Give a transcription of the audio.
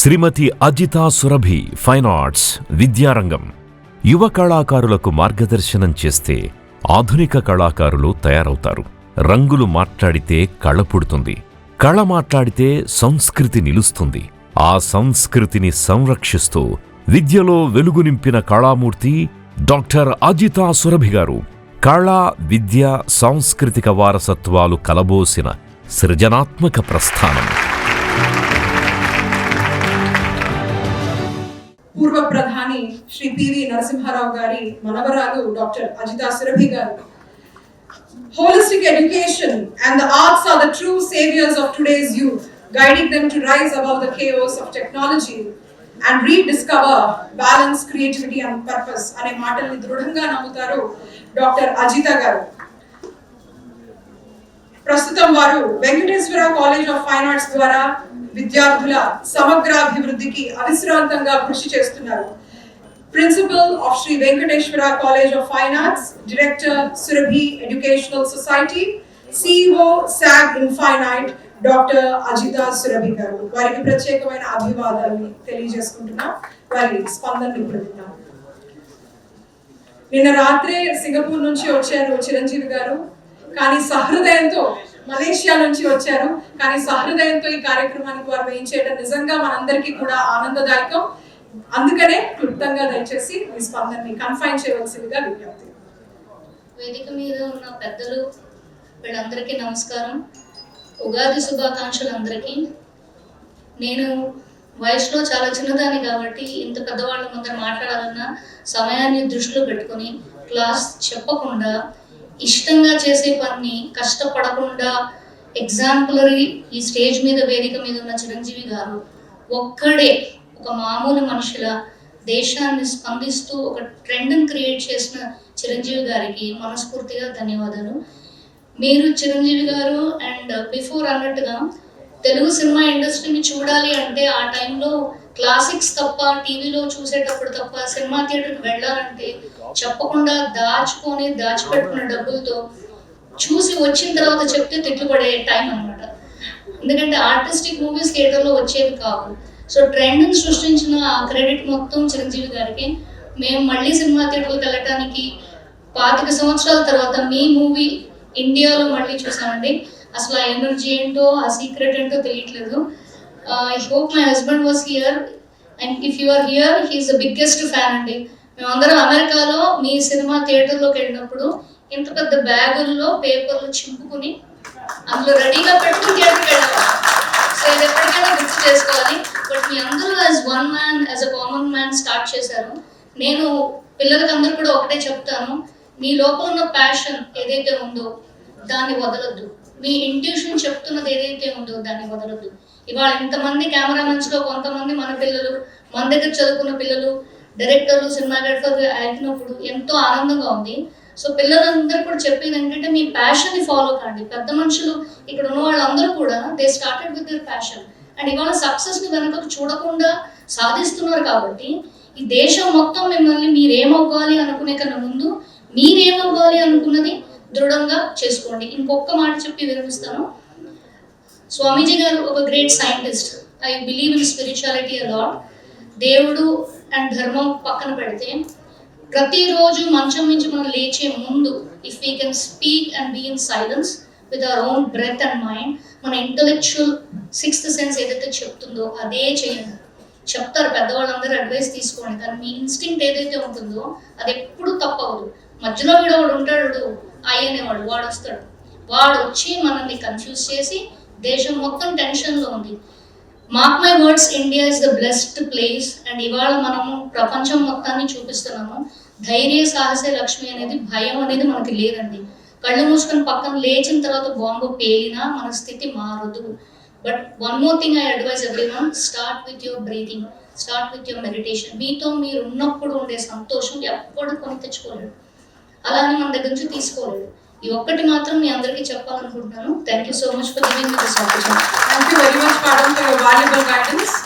శ్రీమతి Ajitha Surabhi fine arts విద్యారంగం యువ కళాకారులకు మార్గదర్శనం చేస్తే ఆధునిక కళాకారులు తయారవుతారు. రంగులు మాట్లాడితే కళ పుడుతుంది, కళ మాట్లాడితే సంస్కృతి నిలుస్తుంది. ఆ సంస్కృతిని సంరక్షిస్తూ విద్యలో వెలుగు నింపిన కళామూర్తి డాక్టర్ అజితా సురభి గారు. కళ, విద్య, సాంస్కృతిక వారసత్వాలు కలబోసిన సృజనాత్మక ప్రస్థానం. పూర్వ ప్రధాని శ్రీ పివి నరసింహారావు గారి మనవరాలు డాక్టర్ అజితా సురభి గారు. Holistic education and the arts are the true saviors of today's youth, guiding them to rise above the chaos of technology and rediscover balance, creativity and purpose. అనే మాటల్ని దృఢంగా నమ్ముతారు డాక్టర్ అజితా గారు. ప్రస్తుతం వారు Venkateswara college of fine arts ద్వారా విద్యార్థుల సమగ్రాభివృద్ధికి అవిశ్రాంతంగా కృషి చేస్తున్నారు. Principal of Sri Venkateswara college of fine arts, director Surabhi educational society, CEO సాగ్ ఇన్ఫైనైట్ డాక్టర్ అజితా సురభి గారు. వారికి ప్రత్యేకమైన అభివాదాన్ని తెలియజేసుకుంటున్నాం. వారి స్పందన వింటున్నాం. నిన్న రాత్రే సింగపూర్ నుంచి వచ్చారు చిరంజీవి గారు, కానీ సహృదయంతో మలేషియా నుంచి వచ్చారు, కానీ సహృదయంతో ఈ కార్యక్రమానికి వారు వేయించేయడం నిజంగా మనందరికీ కూడా ఆనందదాయకం. అందుకనే క్లుప్తంగా దయచేసి మీ స్పందనని కన్ఫైన్ చేయవలసిందిగా విజ్ఞప్తి. వేదిక మీద ఉన్న పెద్దలు వీళ్ళందరికీ నమస్కారం. ఉగాది శుభాకాంక్షలు అందరికీ. నేను వయసులో చాలా చిన్నదాన్ని కాబట్టి ఇంత పెద్దవాళ్ళ ముందర మాట్లాడాలన్న సమయాన్ని దృష్టిలో పెట్టుకొని క్లాస్ చెప్పకుండా ఇష్టంగా చేసే పని కష్టపడకుండా ఎగ్జాంపులరీ ఈ స్టేజ్ మీద వేదిక మీద ఉన్న చిరంజీవి గారు ఒక్కడే ఒక మామూలు మనిషిలా దేశాన్ని స్పందిస్తూ ఒక ట్రెండ్ని క్రియేట్ చేసిన చిరంజీవి గారికి మనస్ఫూర్తిగా ధన్యవాదాలు. మీరు చిరంజీవి గారు అండ్ బిఫోర్ అన్నట్టుగా తెలుగు సినిమా ఇండస్ట్రీని చూడాలి అంటే ఆ టైంలో క్లాసిక్స్ తప్ప టీవీలో చూసేటప్పుడు తప్ప సినిమా థియేటర్కి వెళ్ళాలంటే చెప్పకుండా దాచిపెట్టుకున్న డబ్బులతో చూసి వచ్చిన తర్వాత చెప్తే తిట్టుపడే టైం అనమాట. ఎందుకంటే ఆర్టిస్టిక్ మూవీస్ థియేటర్లో వచ్చేవి కావు. సో ట్రెండ్ని సృష్టించిన ఆ క్రెడిట్ మొత్తం చిరంజీవి గారికి. మేము మళ్ళీ సినిమా థియేటర్కి వెళ్ళటానికి 25 సంవత్సరాల తర్వాత మీ మూవీ ఇండియాలో మళ్ళీ చూసామండి. అసలు ఆ ఎనర్జీ ఏంటో, ఆ సీక్రెట్ ఏంటో తెలియట్లేదు. I hope my husband was here and if you are here he is the biggest fan అండి. మేమందరం అమెరికాలో మీ సినిమా థియేటర్లోకి వెళ్ళినప్పుడు ఇంత పెద్ద బ్యాగుల్లో పేపర్లు చింపుకుని అందులో రెడీగా పెట్టుకుని థియేటర్కి వెళ్ళాలి. సో ఇది ఎప్పటికైనా గుర్తు చేసుకోవాలి. బట్ మీ అందరూ as one man, as a common man start చేశారు. నేను పిల్లలకి అందరూ కూడా ఒకటే చెప్తాను, మీ లోపల ఉన్న ప్యాషన్ ఏదైతే ఉందో దాన్ని వదలొద్దు. మీ ఇంట్యూషన్ చెప్తున్నది ఏదైతే ఉందో దాన్ని వదలొద్దు. ఇవాళ ఇంతమంది కెమెరామెన్స్లో కొంతమంది మన పిల్లలు, మన దగ్గర చదువుకున్న పిల్లలు, డైరెక్టర్లు, సినిమాగ్రాఫర్లు అయినప్పుడు ఎంతో ఆనందంగా ఉంది. సో పిల్లలందరూ కూడా చెప్పేది ఏంటంటే మీ ప్యాషన్ని ఫాలో కండి. పెద్ద మనుషులు ఇక్కడ ఉన్న వాళ్ళందరూ కూడా they started with their passion and ఇవాళ సక్సెస్ని వెనకకు చూడకుండా సాధిస్తున్నారు. కాబట్టి ఈ దేశం మొత్తం మిమ్మల్ని మీరేమవ్వాలి అనుకునే కన్నా ముందు మీరేమవ్వాలి అనుకున్నది దృఢంగా చేసుకోండి. ఇంకొక మాట చెప్పి విరమిస్తాను. స్వామీజీ గారు ఒక great scientist. I believe in spirituality a lot. దేవుడు అండ్ ధర్మం పక్కన పెడితే ప్రతిరోజు మంచం నుంచి మనం లేచే ముందు if we can speak and be in silence with our own breath and mind, మన ఇంటలెక్చువల్ సిక్స్త్ సెన్స్ ఏదైతే చెప్తుందో అదే చేయండి. చెప్తారు పెద్దవాళ్ళందరూ అడ్వైస్ తీసుకోండి, కానీ మీ ఇన్స్టింక్ట్ ఏదైతే ఉంటుందో అది ఎప్పుడు తప్పవదు. మధ్యలో వీడవాడు ఉంటాడు, అనేవాడు, వాడు వస్తాడు. వాడు వచ్చి మనల్ని కన్ఫ్యూజ్ చేసి దేశం మొత్తం టెన్షన్లో ఉంది. Mark my words, India is the blessed place. And ఇవాళ మనము ప్రపంచం మొత్తాన్ని చూపిస్తున్నాము. ధైర్య సాహసే లక్ష్మి అనేది, భయం అనేది మనకి లేదండి. కళ్ళు మూసుకొని పక్కన లేచిన తర్వాత బాంబు పేలినా మన స్థితి మారదు. But one more thing I advise everyone, start with your breathing, start with your meditation. మీతో మీరు ఉన్నప్పుడు ఉండే సంతోషం ఎప్పుడు కొని తెచ్చుకోలేడు, అలానే మన దగ్గర నుంచి తీసుకోలేదు. ఈ ఒక్కటి మాత్రం మీ అందరికీ చెప్పాలనుకుంటున్నాను. Thank you so much for giving me this opportunity. Thank you very much madam for your valuable guidance.